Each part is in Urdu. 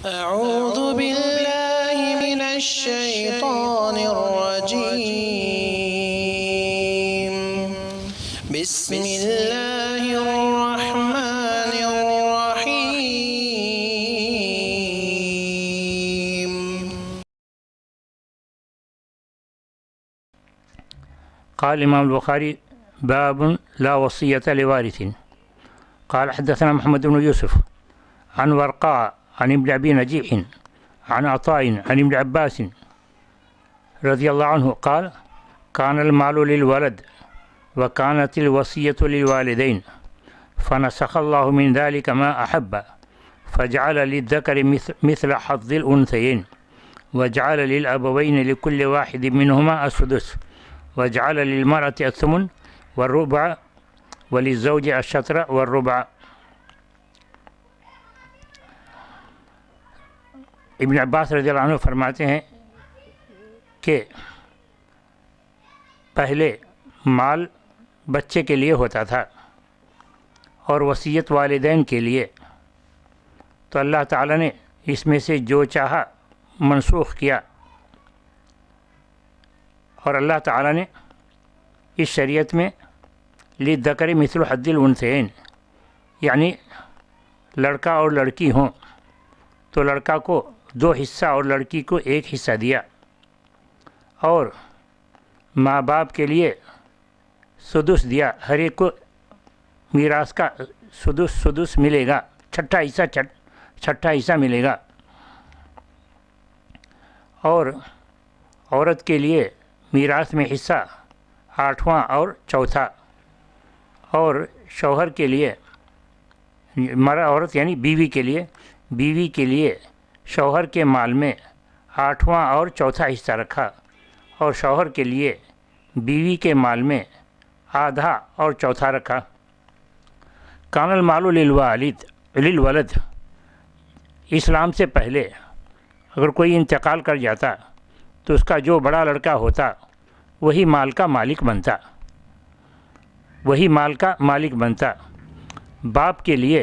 أعوذ بالله من الشيطان الرجيم بسم الله الرحمن الرحيم. قال الإمام البخاري باب لا وصية لوارث. قال حدثنا محمد بن يوسف عن ورقاء عن ابن أبي نجيح عن عطاء عن ابن عباس رضي الله عنه قال كان المال للولد وكانت الوصية للوالدين فنسخ الله من ذلك ما أحب فجعل للذكر مثل حظ الأنثيين وجعل للأبوين لكل واحد منهما السدس وجعل للمرأة الثمن والربع وللزوج الشطر والربع. ابن عباس رضی اللہ عنہ فرماتے ہیں کہ پہلے مال بچے کے لیے ہوتا تھا اور وصیت والدین کے لیے، تو اللہ تعالیٰ نے اس میں سے جو چاہا منسوخ کیا، اور اللہ تعالیٰ نے اس شریعت میں للذکر مثل حظ الانثیین، یعنی لڑکا اور لڑکی ہوں تو لڑکا کو 2 حصہ اور لڑکی کو 1 حصہ دیا، اور ماں باپ کے لیے سدس دیا، ہر ایک کو میراث کا سدس ملے گا، چھٹا حصہ ملے گا، اور عورت کے لیے میراث میں حصہ 8واں اور 4تھا، اور شوہر کے لیے عورت یعنی بیوی کے لیے شوہر کے مال میں 8واں اور 4تھا حصہ رکھا، اور شوہر کے لیے بیوی کے مال میں آدھا اور 4تھا رکھا۔ کان المال للولد، اسلام سے پہلے اگر کوئی انتقال کر جاتا تو اس کا جو بڑا لڑکا ہوتا وہی مال کا مالک بنتا، باپ کے لیے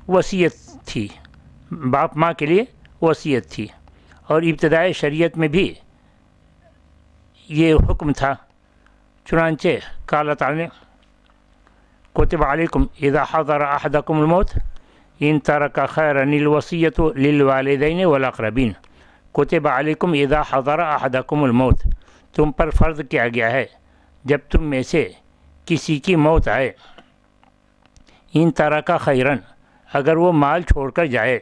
وصیت تھی، باپ ماں کے لیے وصیت تھی، اور ابتدائی شریعت میں بھی یہ حکم تھا، چنانچہ قال تعالی نے کتب علیکم اذا حضر احدکم الموت ان ترک خیرا الوصیۃ للوالدین والاقربین۔ کتب علیکم اذا حضر احدکم الموت، تم پر فرض کیا گیا ہے جب تم میں سے کسی کی موت آئے، ان ترک خیرا، اگر وہ مال چھوڑ کر جائے،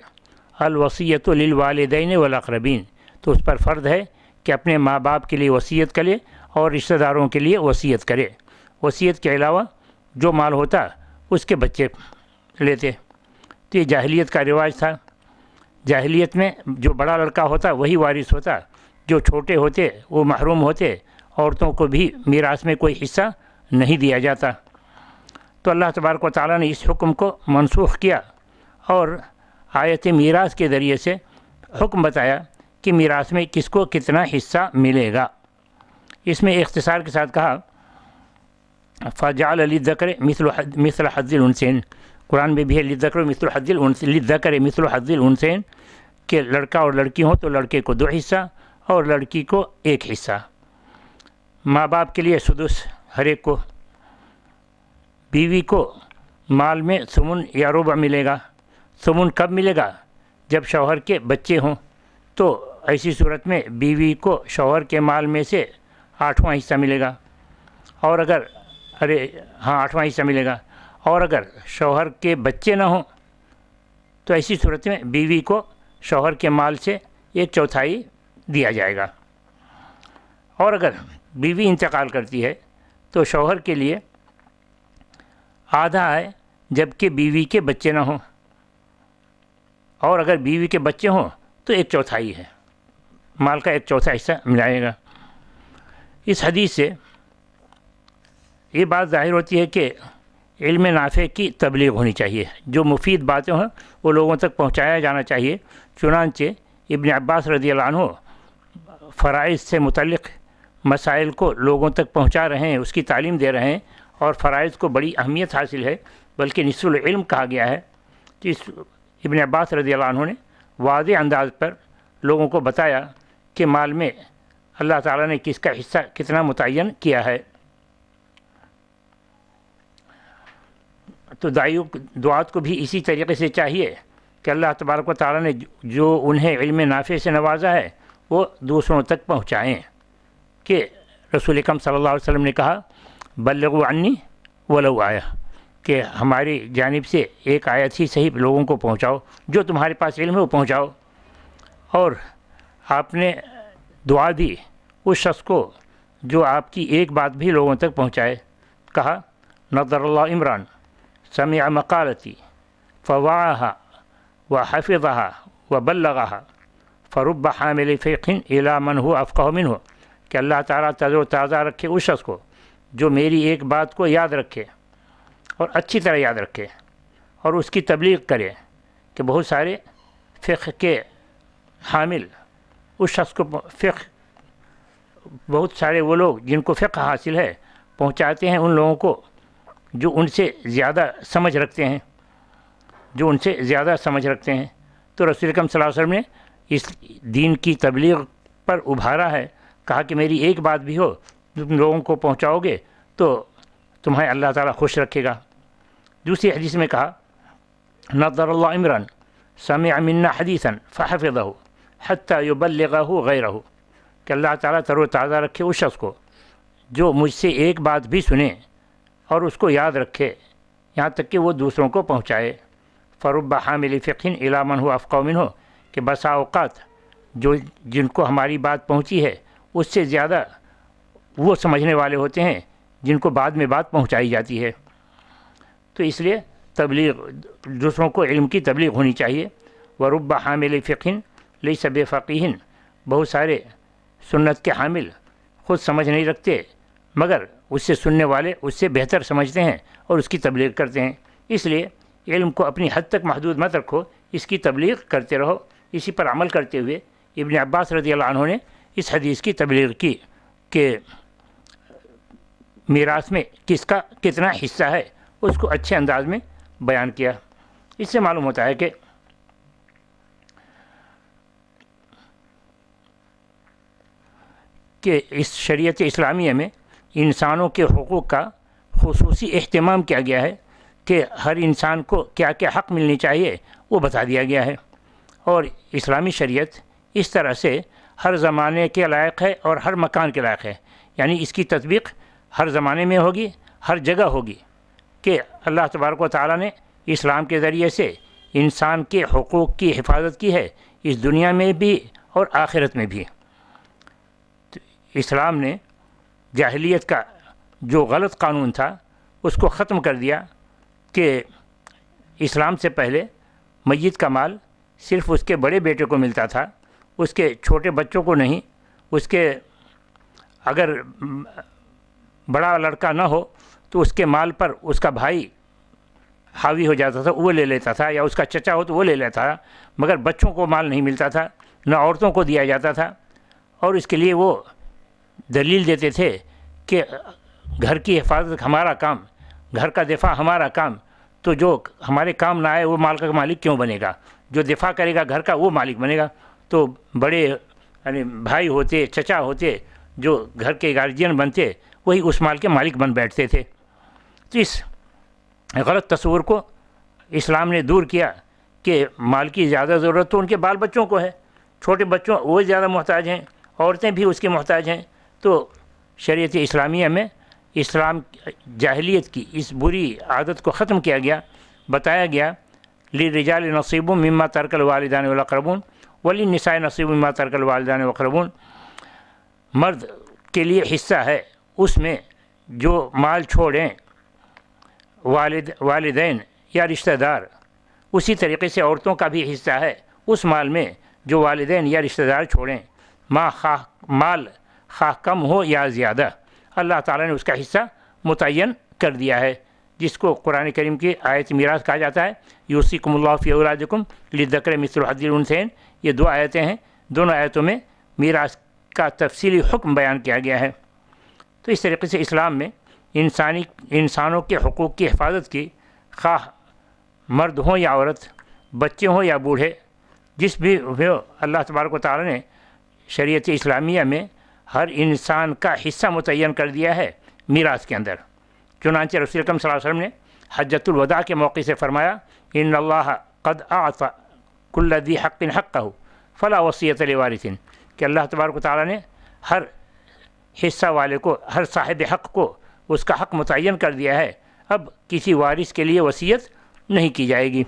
الوصیۃ للوالدین والاقربین، تو اس پر فرض ہے کہ اپنے ماں باپ کے لیے وصیت کرے اور رشتہ داروں کے لیے وصیت کرے۔ وصیت کے علاوہ جو مال ہوتا اس کے بچے لیتے، تو یہ جاہلیت کا رواج تھا۔ جاہلیت میں جو بڑا لڑکا ہوتا وہی وارث ہوتا، جو چھوٹے ہوتے وہ محروم ہوتے، عورتوں کو بھی میراث میں کوئی حصہ نہیں دیا جاتا۔ تو اللہ تبارک و تعالیٰ نے اس حکم کو منسوخ کیا اور آیت میراث کے ذریعے سے حکم بتایا کہ میراث میں کس کو کتنا حصہ ملے گا۔ اس میں اختصار کے ساتھ کہا فجعل للذکر مثل حظ الانثیین، قرآن میں بھی ہے للذکر مثل حظ الانثیین، کہ لڑکا اور لڑکی ہوں تو لڑکے کو 2 حصہ اور لڑکی کو 1 حصہ۔ ماں باپ کے لیے سدس ہر ایک کو، بیوی کو مال میں ثمن یا ربع ملے گا۔ ثمن کب ملے گا؟ جب شوہر کے بچے ہوں، تو ایسی صورت میں بیوی کو شوہر کے مال میں سے 8واں حصہ ملے گا، اور اگر 8واں حصہ ملے گا، اور اگر شوہر کے بچے نہ ہوں تو ایسی صورت میں بیوی کو شوہر کے مال سے 1/4 دیا جائے گا، اور اگر بیوی انتقال کرتی ہے تو شوہر کے لیے آدھا ہے جبکہ بیوی کے بچے نہ ہوں، اور اگر بیوی کے بچے ہوں تو 1/4 ہے، مال کا 1/4 حصہ ملائے گا۔ اس حدیث سے یہ بات ظاہر ہوتی ہے کہ علم نافع کی تبلیغ ہونی چاہیے، جو مفید باتیں ہیں وہ لوگوں تک پہنچایا جانا چاہیے۔ چنانچہ ابن عباس رضی اللہ عنہ فرائض سے متعلق مسائل کو لوگوں تک پہنچا رہے ہیں، اس کی تعلیم دے رہے ہیں، اور فرائض کو بڑی اہمیت حاصل ہے، بلکہ نصف العلم کہا گیا ہے۔ ابن عباس رضی اللہ عنہ نے واضح انداز پر لوگوں کو بتایا کہ مال میں اللہ تعالیٰ نے کس کا حصہ کتنا متعین کیا ہے۔ تو دعات کو بھی اسی طریقے سے چاہیے کہ اللہ تبارک و تعالیٰ نے جو انہیں علم نافع سے نوازا ہے وہ دوسروں تک پہنچائیں، کہ رسول اکرم صلی اللہ علیہ وسلم نے کہا بلغوا عنی ولو آیا، کہ ہماری جانب سے ایک آیت ہی صحیح لوگوں کو پہنچاؤ، جو تمہارے پاس علم ہے وہ پہنچاؤ۔ اور آپ نے دعا دی اس شخص کو جو آپ کی ایک بات بھی لوگوں تک پہنچائے، کہا نظر اللہ عمران سمع مقالتی فوعاها وحفظها وبلغها فرب حامل فقہ الی من هو افقہ منہ، کہ اللہ تعالیٰ تر و تازہ رکھے اس شخص کو جو میری ایک بات کو یاد رکھے اور اچھی طرح یاد رکھے اور اس کی تبلیغ کرے، کہ بہت سارے فقہ کے حامل اس شخص کو بہت سارے وہ لوگ جن کو فقہ حاصل ہے پہنچاتے ہیں ان لوگوں کو جو ان سے زیادہ سمجھ رکھتے ہیں، تو رسول اکرم صلی اللہ علیہ وسلم نے اس دین کی تبلیغ پر ابھارا ہے، کہا کہ میری ایک بات بھی ہو تم لوگوں کو پہنچاؤ گے تو تمہیں اللہ تعالیٰ خوش رکھے گا۔ دوسری حدیث میں کہا نظر اللہ عمران سمع منا حدیثا فحفظہ حتی یبلغہ غیرہ، کہ اللہ تعالیٰ تر و تازہ رکھے اس شخص کو جو مجھ سے ایک بات بھی سنے اور اس کو یاد رکھے یہاں تک کہ وہ دوسروں کو پہنچائے۔ فرب حامل فقہ الی من هو افقہ منہ، کہ بسا اوقات جن کو ہماری بات پہنچی ہے اس سے زیادہ وہ سمجھنے والے ہوتے ہیں جن کو بعد میں بات پہنچائی جاتی ہے۔ تو اس لیے تبلیغ، دوسروں کو علم کی تبلیغ ہونی چاہیے۔ ورب حامل فقہ لیس بفقیہ، بہت سارے سنت کے حامل خود سمجھ نہیں رکھتے مگر اس سے سننے والے اس سے بہتر سمجھتے ہیں اور اس کی تبلیغ کرتے ہیں۔ اس لیے علم کو اپنی حد تک محدود مت رکھو، اس کی تبلیغ کرتے رہو۔ اسی پر عمل کرتے ہوئے ابن عباس رضی اللہ عنہ نے اس حدیث کی تبلیغ کی کہ میراث میں کس کا کتنا حصہ ہے، اس کو اچھے انداز میں بیان کیا۔ اس سے معلوم ہوتا ہے کہ اس شریعت اسلامیہ میں انسانوں کے حقوق کا خصوصی اہتمام کیا گیا ہے، کہ ہر انسان کو کیا کیا حق ملنی چاہیے وہ بتا دیا گیا ہے۔ اور اسلامی شریعت اس طرح سے ہر زمانے کے لائق ہے اور ہر مکان کے لائق ہے، یعنی اس کی تطبیق ہر زمانے میں ہوگی، ہر جگہ ہوگی، کہ اللہ تبارک و تعالیٰ نے اسلام کے ذریعے سے انسان کے حقوق کی حفاظت کی ہے، اس دنیا میں بھی اور آخرت میں بھی۔ اسلام نے جاہلیت کا جو غلط قانون تھا اس کو ختم کر دیا، کہ اسلام سے پہلے میت کا مال صرف اس کے بڑے بیٹے کو ملتا تھا، اس کے چھوٹے بچوں کو نہیں، اس کے اگر بڑا لڑکا نہ ہو تو اس کے مال پر اس کا بھائی حاوی ہو جاتا تھا، وہ لے لیتا تھا، یا اس کا چچا ہو تو وہ لے لیتا تھا، مگر بچوں کو مال نہیں ملتا تھا، نہ عورتوں کو دیا جاتا تھا۔ اور اس کے لیے وہ دلیل دیتے تھے کہ گھر کی حفاظت ہمارا کام، گھر کا دفاع ہمارا کام، تو جو ہمارے کام نہ آئے وہ مال کا مالک کیوں بنے گا؟ جو دفاع کرے گا گھر کا وہ مالک بنے گا۔ تو بڑے یعنی بھائی ہوتے، چچا ہوتے، جو گھر کے گارجین بنتے، وہی اس مال کے مالک بن بیٹھتے تھے۔ تو اس غلط تصور کو اسلام نے دور کیا کہ مال کی زیادہ ضرورت تو ان کے بال بچوں کو ہے، چھوٹے بچوں وہ زیادہ محتاج ہیں، عورتیں بھی اس کی محتاج ہیں۔ تو شریعت اسلامیہ میں اسلام جاہلیت کی اس بری عادت کو ختم کیا گیا، بتایا گیا للرجال نصیب مما ترک الوالدان والاقربون وللنساء نصیب مما ترک الوالدان والاقربون، مرد کے لیے حصہ ہے اس میں جو مال چھوڑیں والدین یا رشتہ دار، اسی طریقے سے عورتوں کا بھی حصہ ہے اس مال میں جو والدین یا رشتہ دار چھوڑیں، مال خواہ کم ہو یا زیادہ، اللہ تعالیٰ نے اس کا حصہ متعین کر دیا ہے، جس کو قرآن کریم کی آیت میراث کہا جاتا ہے۔ یوصیکم اللہ فی اولادکم للذکر مثل حظ الانثیین، یہ دو آیتیں ہیں، دونوں آیتوں میں میراث کا تفصیلی حکم بیان کیا گیا ہے۔ تو اس طریقے سے اسلام میں انسانوں کے حقوق کی حفاظت کی، خواہ مرد ہوں یا عورت، بچے ہوں یا بوڑھے، جس بھی ہو اللہ تبارک و تعالیٰ نے شریعت اسلامیہ میں ہر انسان کا حصہ متعین کر دیا ہے میراث کے اندر۔ چنانچہ رسول اکرم صلی اللہ علیہ وسلم نے حجۃ الوداع کے موقع سے فرمایا ان اللہ قد اعطى کل ذی حق حقہ فلا وصیۃ لوارث، کہ اللہ تبارک و تعالیٰ نے ہر حصہ والے کو، ہر صاحب حق کو اس کا حق متعین کر دیا ہے، اب کسی وارث کے لیے وصیت نہیں کی جائے گی،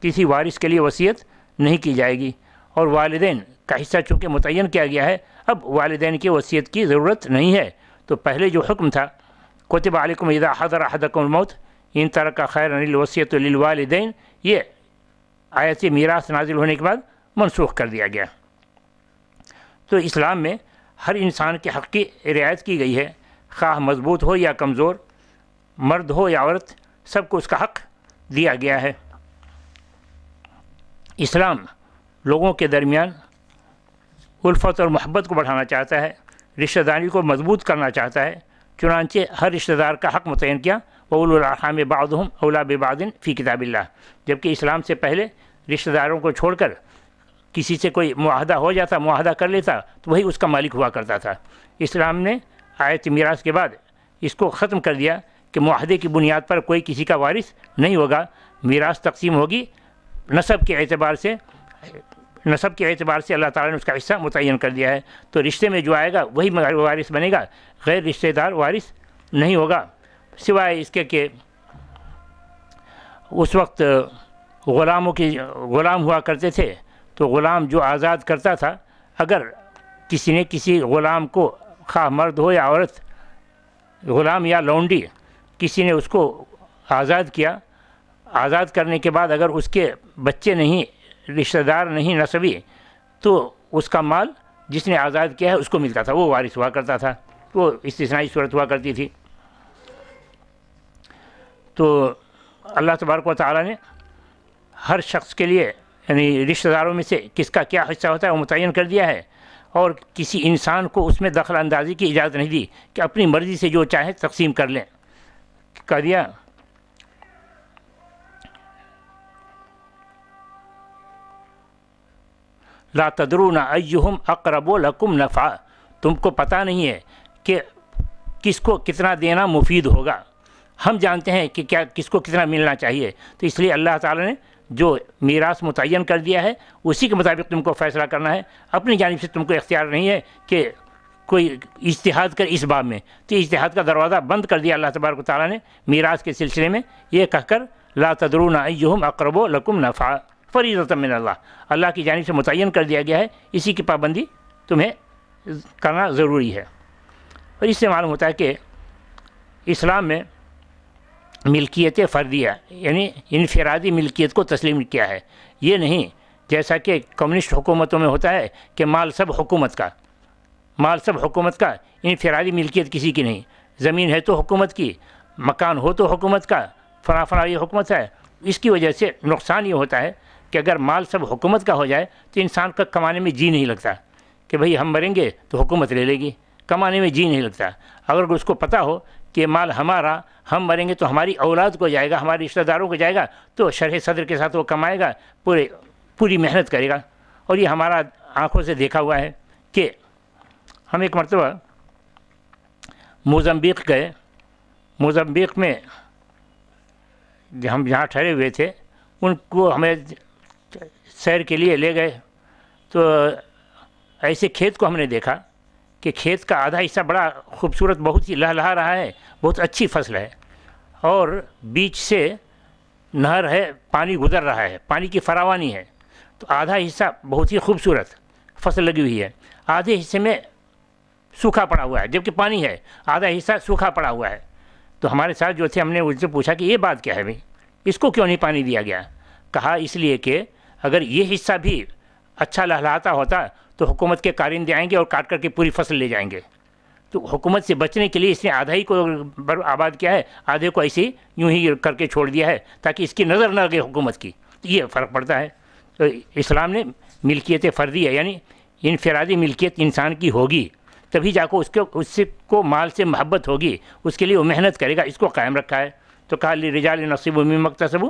کسی وارث کے لیے وصیت نہیں کی جائے گی۔ اور والدین کا حصہ چونکہ متعین کیا گیا ہے، اب والدین کی وصیت کی ضرورت نہیں ہے۔ تو پہلے جو حکم تھا کتب علیکم اذا حضر احدکم الموت ان ترک خیرا الوصیۃ للوالدین، یہ آیت میراث نازل ہونے کے بعد منسوخ کر دیا گیا۔ تو اسلام میں ہر انسان کے حق کی رعایت کی گئی ہے، خواہ مضبوط ہو یا کمزور، مرد ہو یا عورت، سب کو اس کا حق دیا گیا ہے۔ اسلام لوگوں کے درمیان الفت اور محبت کو بڑھانا چاہتا ہے، رشتہ داری کو مضبوط کرنا چاہتا ہے، چنانچہ ہر رشتہ دار کا حق متعین کیا وَأُولُو الْأَرْحَامِ بَعْضُهُمْ أَوْلَىٰ بِبَعْضٍ فِي كِتَابِ اللّٰہ، جبکہ اسلام سے پہلے رشتہ داروں کو چھوڑ کر کسی سے کوئی معاہدہ ہو جاتا، معاہدہ کر لیتا تو وہی اس کا مالک ہوا کرتا تھا۔ اسلام نے آیت میراث کے بعد اس کو ختم کر دیا کہ معاہدے کی بنیاد پر کوئی کسی کا وارث نہیں ہوگا، میراث تقسیم ہوگی نسب کے اعتبار سے، نسب کے اعتبار سے اللہ تعالیٰ نے اس کا حصہ متعین کر دیا ہے۔ تو رشتے میں جو آئے گا وہی وارث بنے گا، غیر رشتہ دار وارث نہیں ہوگا، سوائے اس کے کہ اس وقت غلام ہوا کرتے تھے، تو غلام جو آزاد کرتا تھا، اگر کسی نے کسی غلام کو، خواہ مرد ہو یا عورت، غلام یا لونڈی، کسی نے اس کو آزاد کیا، آزاد کرنے کے بعد اگر اس کے بچے نہیں، رشتہ دار نہیں نسبی، تو اس کا مال جس نے آزاد کیا ہے اس کو ملتا تھا، وہ وارث ہوا کرتا تھا، وہ استثنائی صورت ہوا کرتی تھی۔ تو اللہ تبارک و تعالیٰ نے ہر شخص کے لیے، یعنی رشتہ داروں میں سے کس کا کیا حصہ ہوتا ہے وہ متعین کر دیا ہے، اور کسی انسان کو اس میں دخل اندازی کی اجازت نہیں دی کہ اپنی مرضی سے جو چاہے تقسیم کر لیں، کر دیا۔ لا تدرون ایہم اقرب لکم نفعا، تم کو پتہ نہیں ہے کہ کس کو کتنا دینا مفید ہوگا، ہم جانتے ہیں کہ کیا کس کو کتنا ملنا چاہیے، تو اس لیے اللہ تعالیٰ نے جو میراث متعین کر دیا ہے اسی کے مطابق تم کو فیصلہ کرنا ہے، اپنی جانب سے تم کو اختیار نہیں ہے کہ کوئی اجتہاد کر اس باب میں، تو اجتہاد کا دروازہ بند کر دیا اللہ تبارک و تعالیٰ نے میراث کے سلسلے میں، یہ کہہ کر لا تدرون ایہم اقرب لکم نفعا فریضۃ من اللہ، اللہ کی جانب سے متعین کر دیا گیا ہے، اسی کی پابندی تمہیں کرنا ضروری ہے۔ اور اس سے معلوم ہوتا ہے کہ اسلام میں ملکیت فردیہ یعنی انفرادی ملکیت کو تسلیم کیا ہے، یہ نہیں جیسا کہ کمیونسٹ حکومتوں میں ہوتا ہے کہ مال سب حکومت کا، مال سب حکومت کا، انفرادی ملکیت کسی کی نہیں، زمین ہے تو حکومت کی، مکان ہو تو حکومت کا، فلاں فلاں یہ حکومت ہے۔ اس کی وجہ سے نقصان یہ ہوتا ہے کہ اگر مال سب حکومت کا ہو جائے تو انسان کا کمانے میں جی نہیں لگتا، کہ بھئی ہم مریں گے تو حکومت لے لے گی، کمانے میں جی نہیں لگتا۔ اگر اس کو پتہ ہو کہ مال ہمارا، ہم مریں گے تو ہماری اولاد کو جائے گا، ہمارے رشتہ داروں کو جائے گا، تو شرح صدر کے ساتھ وہ کمائے گا، پوری محنت کرے گا۔ اور یہ ہمارا آنکھوں سے دیکھا ہوا ہے کہ ہم ایک مرتبہ موزمبیق گئے، موزمبیق میں ہم جہاں ٹھہرے ہوئے تھے ان کو ہمیں سیر کے لیے لے گئے، تو ایسے کھیت کو ہم نے دیکھا کہ کھیت کا آدھا حصہ بڑا خوبصورت، بہت ہی لہلہا رہا ہے، بہت اچھی فصل ہے، اور بیچ سے نہر ہے، پانی گزر رہا ہے، پانی کی فراوانی ہے، تو آدھا حصہ بہت ہی خوبصورت فصل لگی ہوئی ہے، آدھے حصے میں سوکھا پڑا ہوا ہے، جبکہ پانی ہے، آدھا حصہ سوکھا پڑا ہوا ہے۔ تو ہمارے ساتھ جو تھے ہم نے ان سے پوچھا کہ یہ بات کیا ہے بھائی، اس کو کیوں نہیں پانی دیا گیا؟ کہا اس لیے کہ اگر یہ حصہ بھی اچھا لہلاتا ہوتا تو حکومت کے کارندے آئیں گے اور کاٹ کر کے پوری فصل لے جائیں گے، تو حکومت سے بچنے کے لیے اس نے آدھا ہی کو آباد کیا ہے، آدھے کو ایسے یوں ہی کر کے چھوڑ دیا ہے تاکہ اس کی نظر نہ لگے حکومت کی، تو یہ فرق پڑتا ہے۔ تو اسلام نے ملکیت فردی ہے، یعنی انفرادی ملکیت انسان کی ہوگی تبھی جا کو اس کو مال سے محبت ہوگی، اس کے لیے وہ محنت کرے گا، اس کو قائم رکھا ہے۔ تو کہا للرجال نصیب مما اکتسبوا